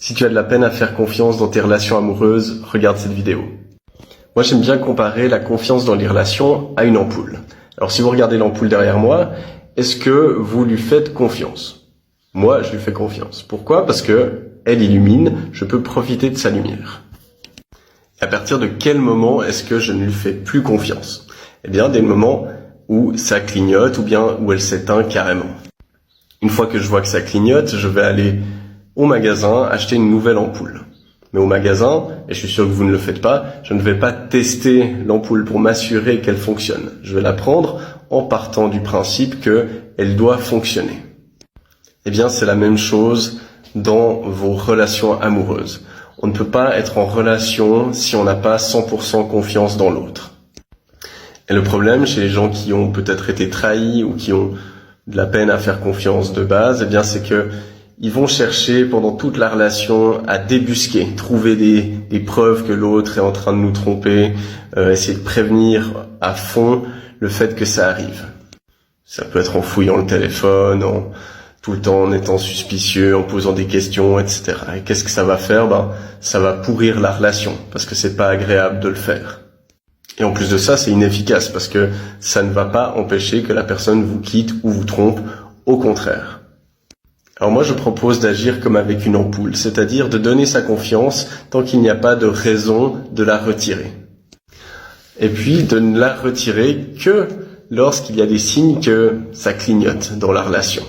Si tu as de la peine à faire confiance dans tes relations amoureuses, regarde cette vidéo. Moi, j'aime bien comparer la confiance dans les relations à une ampoule. Alors, si vous regardez l'ampoule derrière moi, est-ce que vous lui faites confiance? Moi, je lui fais confiance. Pourquoi? Parce que elle illumine, je peux profiter de sa lumière. Et à partir de quel moment est-ce que je ne lui fais plus confiance? Eh bien, dès le moment où ça clignote ou bien où elle s'éteint carrément. Une fois que je vois que ça clignote, je vais aller au magasin acheter une nouvelle ampoule. Mais au magasin, et je suis sûr que vous ne le faites pas, je ne vais pas tester l'ampoule pour m'assurer qu'elle fonctionne. Je vais la prendre en partant du principe qu'elle doit fonctionner. Eh bien, c'est la même chose dans vos relations amoureuses. On ne peut pas être en relation si on n'a pas 100% confiance dans l'autre. Et le problème chez les gens qui ont peut-être été trahis ou qui ont de la peine à faire confiance de base, eh bien, c'est que ils vont chercher pendant toute la relation à débusquer, trouver des preuves que l'autre est en train de nous tromper, essayer de prévenir à fond le fait que ça arrive. Ça peut être en fouillant le téléphone, tout le temps en étant suspicieux, en posant des questions, etc. Et qu'est-ce que ça va faire? Ça va pourrir la relation, parce que c'est pas agréable de le faire. Et en plus de ça, c'est inefficace, parce que ça ne va pas empêcher que la personne vous quitte ou vous trompe, au contraire. Alors moi, je propose d'agir comme avec une ampoule, c'est-à-dire de donner sa confiance tant qu'il n'y a pas de raison de la retirer. Et puis, de ne la retirer que lorsqu'il y a des signes que ça clignote dans la relation.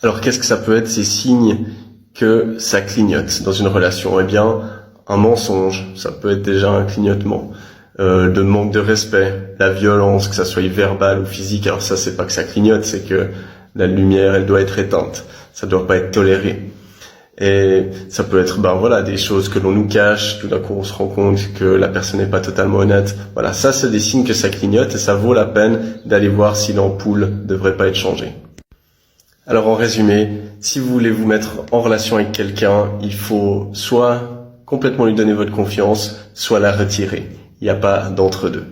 Alors, qu'est-ce que ça peut être ces signes que ça clignote dans une relation? Eh bien, un mensonge, ça peut être déjà un clignotement. De manque de respect, la violence, que ça soit verbal ou physique. Alors ça, c'est pas que ça clignote, c'est que la lumière, elle doit être éteinte. Ça doit pas être toléré. Et ça peut être, des choses que l'on nous cache. Tout d'un coup, on se rend compte que la personne n'est pas totalement honnête. Voilà, ça, c'est des signes que ça clignote et ça vaut la peine d'aller voir si l'ampoule devrait pas être changée. Alors, en résumé, si vous voulez vous mettre en relation avec quelqu'un, il faut soit complètement lui donner votre confiance, soit la retirer. Il n'y a pas d'entre-deux.